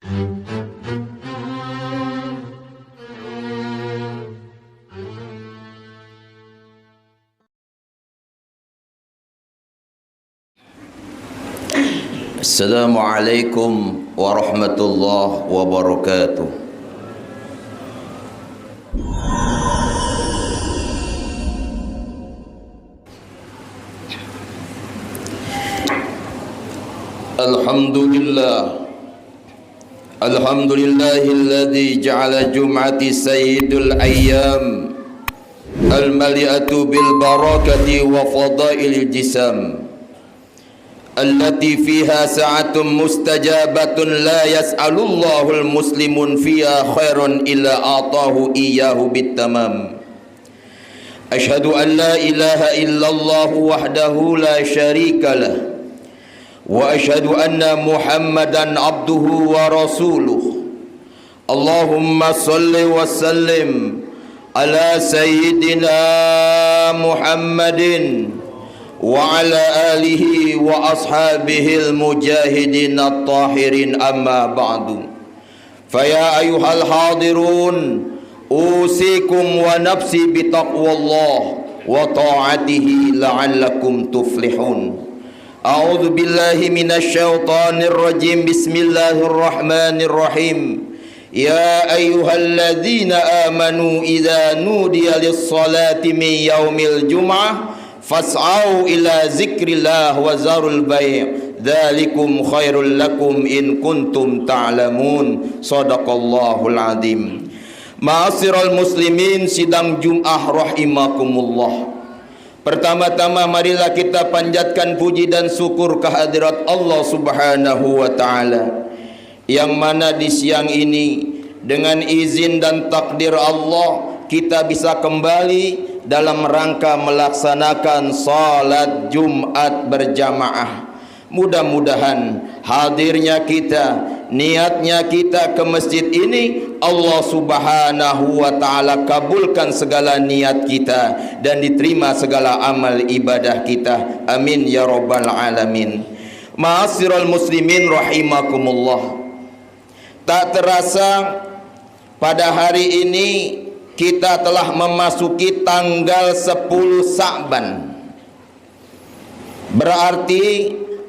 Assalamualaikum warahmatullahi wabarakatuh. Alhamdulillahilladzi ja'ala jum'ati sayyidul ayyam al-mali'atu bil barakati wa fadailil jisam allati fiha sa'atun mustajabatun la yas'alullahul muslimun fiha khairan illa atahu iyyahu bitamam. Asyhadu an la ilaha illallah wahdahu la syarika lah wa asyhadu anna Muhammadan abduhu wa rasuluh. Allahumma salli wa sallim ala sayyidina Muhammadin wa ala alihi wa ashabihi al-mujahidin at-tahirin, amma ba'du. Faya ayuhal hadirun, usikum wa nafsi bitaqwallah wa ta'atihi la'allakum tuflihun. A'udzu billahi minasyaitonir rajim. Bismillahirrahmanirrahim. Ya ayyuhalladzina amanu idza nudiya lis-salati min yaumil jum'ah fas'au ila zikrillah wa zarul bai', dzalikum khairul lakum in kuntum ta'lamun. Shadaqallahul azim. Ma'asyiral muslimin, sidang Jum'ah rahimakumullah. Pertama-tama marilah kita panjatkan puji dan syukur kehadirat Allah Subhanahu wa taala, yang mana di siang ini dengan izin dan takdir Allah kita bisa kembali dalam rangka melaksanakan salat Jumat berjamaah. Mudah-mudahan hadirnya kita, niatnya kita ke masjid ini, Allah Subhanahu wa ta'ala kabulkan segala niat kita dan diterima segala amal ibadah kita. Amin ya rabbal alamin. Ma'asyiral muslimin rahimakumullah. Tak terasa pada hari ini kita telah memasuki tanggal 10 Sa'ban. Berarti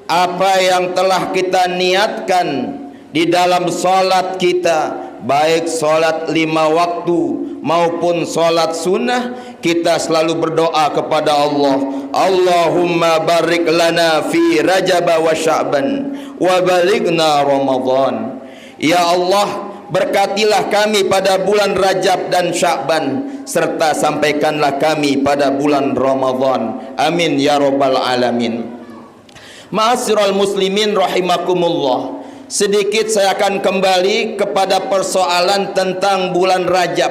apa yang telah kita niatkan di dalam salat kita, baik salat 5 waktu maupun salat sunnah, kita selalu berdoa kepada Allah, Allahumma barik lana fi Rajab wa Sya'ban wa balighna Ramadan. Ya Allah, berkatilah kami pada bulan Rajab dan Sya'ban, serta sampaikanlah kami pada bulan Ramadan. Amin ya rabbal alamin. Ma'asyiral muslimin rahimakumullah. Sedikit saya akan kembali kepada persoalan tentang bulan Rajab.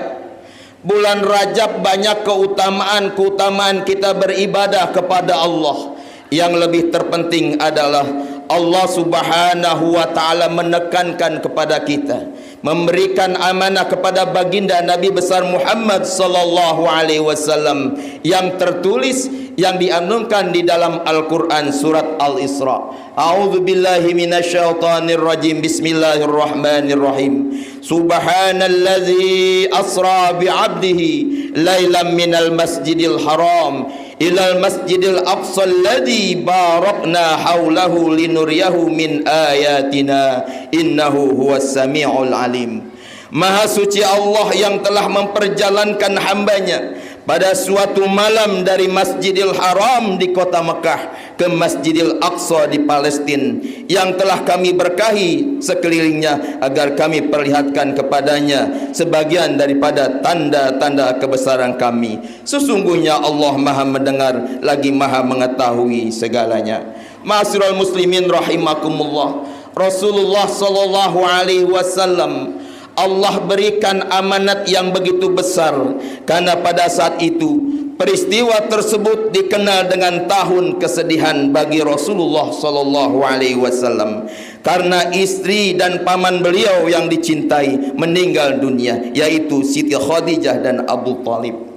Bulan Rajab banyak keutamaan kita beribadah kepada Allah. Yang lebih terpenting adalah Allah Subhanahu wa ta'ala menekankan kepada kita, memberikan amanah kepada baginda Nabi besar Muhammad sallallahu alaihi wasallam yang tertulis, yang dianungkan di dalam Al-Quran surat Al-Isra. A'udzu billahi minasyaitonir rajim. Bismillahirrahmanirrahim. Subhanalladzi asra bi'abdihi lailan minal masjidil haram ilal masjidil aqsa alladzi barakna haulahu linuriyahu min ayatina innahu huwas samiul alim. Maha suci Allah yang telah memperjalankan hambanya pada suatu malam dari Masjidil Haram di kota Mekah ke Masjidil Aqsa di Palestina, yang telah kami berkahi sekelilingnya agar kami perlihatkan kepadanya sebagian daripada tanda-tanda kebesaran kami. Sesungguhnya Allah Maha mendengar lagi Maha mengetahui segalanya. Ma'asyiral muslimin rahimakumullah. Rasulullah sallallahu alaihi wasallam Allah berikan amanat yang begitu besar, karena pada saat itu peristiwa tersebut dikenal dengan tahun kesedihan bagi Rasulullah sallallahu alaihi wasallam, karena istri dan paman beliau yang dicintai meninggal dunia, yaitu Siti Khadijah dan Abu Talib.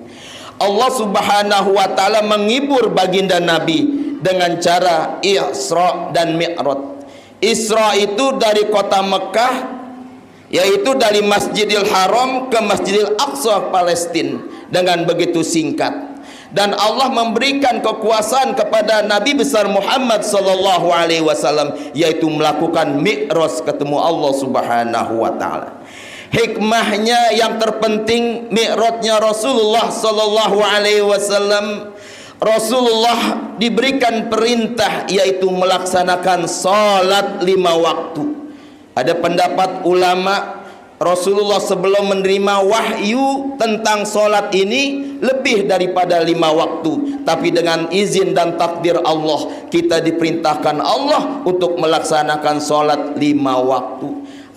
Allah Subhanahu wa taala menghibur baginda Nabi dengan cara Isra dan Mi'raj. Isra itu dari kota Mekah yaitu dari Masjidil Haram ke Masjidil Aqsa Palestina dengan begitu singkat. Dan Allah memberikan kekuasaan kepada Nabi besar Muhammad sallallahu alaihi wasallam, yaitu melakukan mi'raj ketemu Allah Subhanahu wa taala. Hikmahnya yang terpenting mi'rajnya Rasulullah sallallahu alaihi wasallam, Rasulullah diberikan perintah yaitu melaksanakan salat 5 waktu. Ada pendapat ulama, Rasulullah sebelum menerima wahyu tentang solat ini lebih daripada 5 waktu, tapi dengan izin dan takdir Allah kita diperintahkan Allah untuk melaksanakan solat 5 waktu.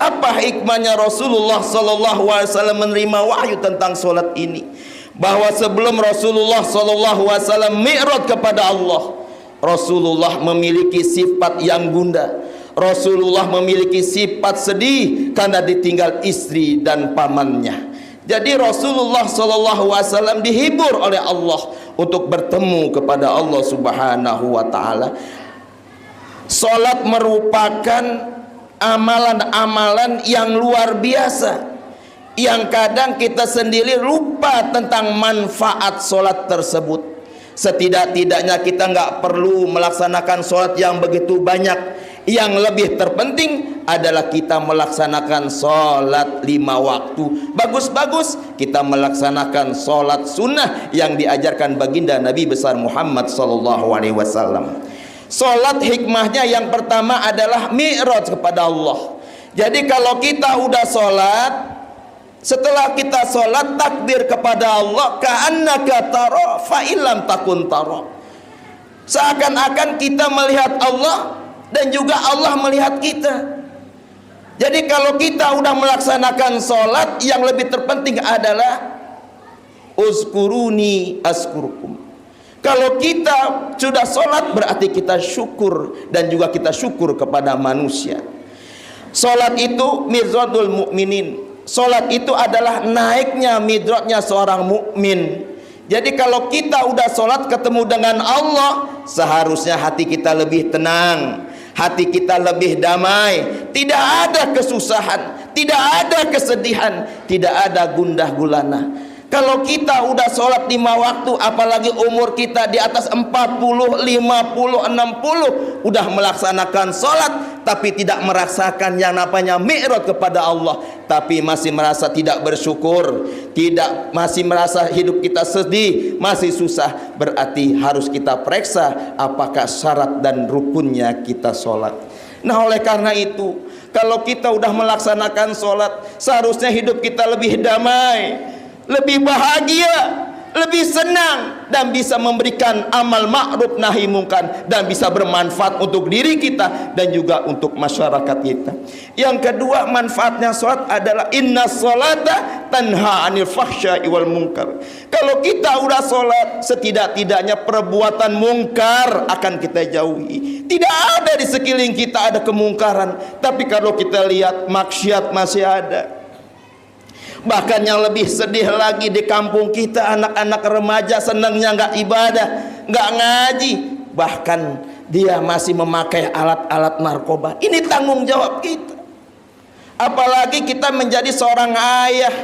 Apa hikmahnya Rasulullah sallallahu alaihi wasallam menerima wahyu tentang solat ini? Bahwa sebelum Rasulullah sallallahu alaihi wasallam mi'raj kepada Allah, Rasulullah memiliki sifat yang gundah. Rasulullah memiliki sifat sedih karena ditinggal istri dan pamannya. Jadi Rasulullah SAW dihibur oleh Allah untuk bertemu kepada Allah Subhanahu wa taala. Salat merupakan amalan-amalan yang luar biasa, yang kadang kita sendiri lupa tentang manfaat salat tersebut. Setidak-tidaknya kita nggak perlu melaksanakan salat yang begitu banyak. Yang lebih terpenting adalah kita melaksanakan sholat 5 waktu. Bagus-bagus kita melaksanakan sholat sunnah yang diajarkan baginda Nabi besar Muhammad sallallahu alaihi wasallam. Sholat hikmahnya yang pertama adalah mi'raj kepada Allah. Jadi kalau kita udah sholat, setelah kita sholat takbir kepada Allah, ka'annaka tara fa illam takun tara. Seakan-akan kita melihat Allah dan juga Allah melihat kita. Jadi kalau kita udah melaksanakan sholat, yang lebih terpenting adalah uzkuruni askurukum. Kalau kita sudah sholat berarti kita syukur, dan juga kita syukur kepada manusia. Sholat itu mirzadul mukminin. Sholat itu adalah naiknya midratnya seorang mukmin. Jadi kalau kita udah sholat ketemu dengan Allah, seharusnya hati kita lebih tenang, hati kita lebih damai, tidak ada kesusahan, tidak ada kesedihan, tidak ada gundah gulana. Kalau kita udah sholat 5 waktu, apalagi umur kita di atas 40, 50, 60, udah melaksanakan sholat tapi tidak merasakan yang namanya mi'raj kepada Allah, tapi masih merasa tidak bersyukur, masih merasa hidup kita sedih, masih susah, berarti harus kita periksa apakah syarat dan rukunnya kita sholat. Nah, oleh karena itu, kalau kita udah melaksanakan sholat, seharusnya hidup kita lebih damai, lebih bahagia, lebih senang, dan bisa memberikan amal ma'ruf nahi mungkar, dan bisa bermanfaat untuk diri kita dan juga untuk masyarakat kita. Yang kedua, manfaatnya sholat adalah inna sholata tanha anil fahsya'i wal munkar. Kalau kita udah sholat, setidak-tidaknya perbuatan mungkar akan kita jauhi. Tidak ada di sekeliling kita ada kemungkaran, tapi kalau kita lihat maksiat masih ada. Bahkan yang lebih sedih lagi, di kampung kita anak-anak remaja senangnya nggak ibadah, nggak ngaji, bahkan dia masih memakai alat-alat narkoba. Ini tanggung jawab kita. Apalagi kita menjadi seorang ayah,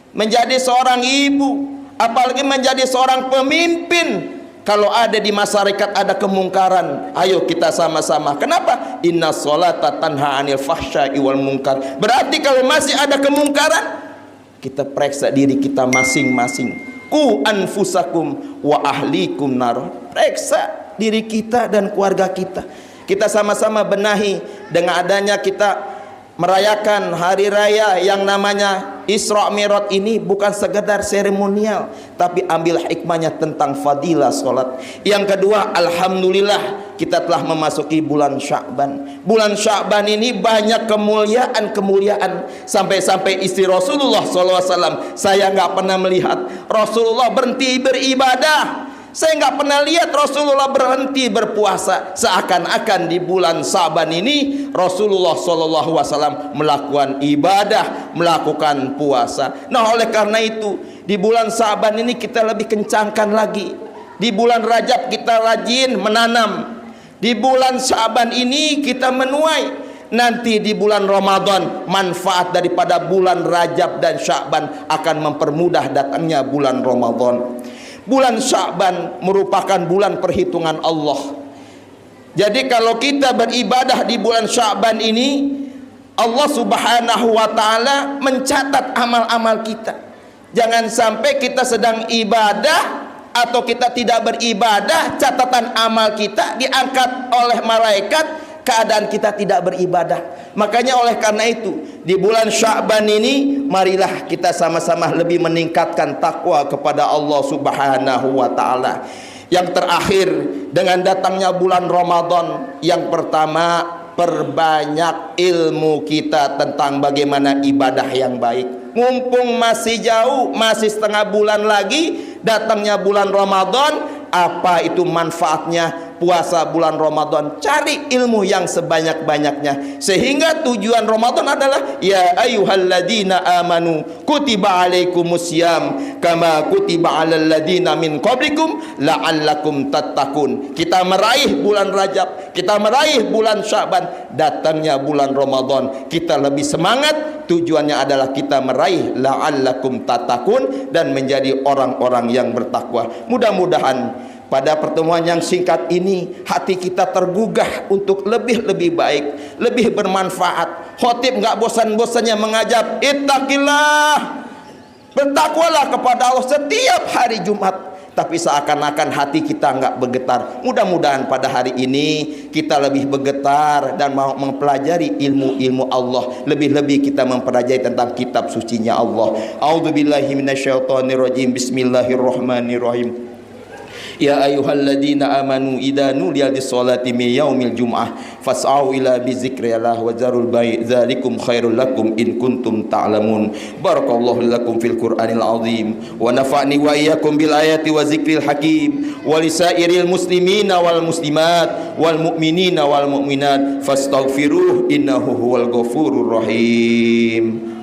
menjadi seorang ibu, apalagi menjadi seorang pemimpin. Kalau ada di masyarakat ada kemungkaran, ayo kita sama-sama. Kenapa? Inna sholata tanha anil fahsya'i wal munkar. Berarti kalau masih ada kemungkaran, kita periksa diri kita masing-masing. Ku anfusakum wa ahlikum nar. Periksa diri kita dan keluarga kita. Kita sama-sama benahi. Dengan adanya kita merayakan hari raya yang namanya Isra Mi'raj ini, bukan sekedar seremonial, tapi ambil hikmahnya tentang fadilah sholat. Yang kedua, alhamdulillah kita telah memasuki bulan Sya'ban. Bulan Sya'ban ini banyak kemuliaan-kemuliaan. Sampai-sampai istri Rasulullah SAW, saya nggak pernah melihat Rasulullah berhenti beribadah. Saya nggak pernah lihat Rasulullah berhenti berpuasa. Seakan-akan di bulan Sya'ban ini Rasulullah SAW melakukan ibadah, melakukan puasa. Nah, oleh karena itu di bulan Sya'ban ini kita lebih kencangkan lagi. Di bulan Rajab kita rajin menanam. Di bulan Sya'ban ini kita menuai. nanti di bulan Ramadan manfaat daripada bulan Rajab dan Sya'ban akan mempermudah datangnya bulan Ramadan. Bulan Sya'ban merupakan bulan perhitungan Allah. Jadi kalau kita beribadah di bulan Sya'ban ini, Allah Subhanahu wa taala mencatat amal-amal kita. Jangan sampai kita sedang ibadah atau kita tidak beribadah, catatan amal kita diangkat oleh malaikat, keadaan kita tidak beribadah. Makanya oleh karena itu di bulan Sya'ban ini marilah kita sama-sama lebih meningkatkan takwa kepada Allah Subhanahu wa taala. Yang terakhir, dengan datangnya bulan Ramadan, yang pertama, perbanyak ilmu kita tentang bagaimana ibadah yang baik. Mumpung masih jauh, masih setengah bulan lagi datangnya bulan Ramadan, apa itu manfaatnya puasa bulan Ramadan? Cari ilmu yang sebanyak-banyaknya, sehingga tujuan Ramadan adalah ya ayyuhalladzina amanu kutiba alaikumusiyam kama kutiba alal ladzina min qablikum la'allakum tattaqun. Kita meraih bulan Rajab, kita meraih bulan Sya'ban, datangnya bulan Ramadan kita lebih semangat. Tujuannya adalah kita meraih la'allakum tattaqun dan menjadi orang-orang yang bertakwa. Mudah-mudahan pada pertemuan yang singkat ini hati kita tergugah untuk lebih baik, lebih bermanfaat. Khotib nggak bosan-bosannya mengajak ittaqillah, bertakwalah kepada Allah setiap hari Jumat. Tapi seakan-akan hati kita nggak bergetar. Mudah-mudahan pada hari ini kita lebih bergetar dan mau mempelajari ilmu-ilmu Allah. Lebih-lebih kita mempelajari tentang kitab sucinya Allah. A'udzubillahi minasyaitonirrajim. Bismillahirrahmanirrahim. Ya ayyuhalladzina amanu idza nudiya lis-sholati min yaumil jum'ah fas'au ila bizikrillah wa zarul bai' dzalikum khairul lakum in kuntum ta'lamun. Barakallahu lakum fil Qur'anil azim wa nafa'ni wa iyyakum bil ayati wa zikril hakim wa lisairil muslimina wal muslimat wal mu'minina wal mu'minat fastaghfiruh innahu huwal ghafurur rahim.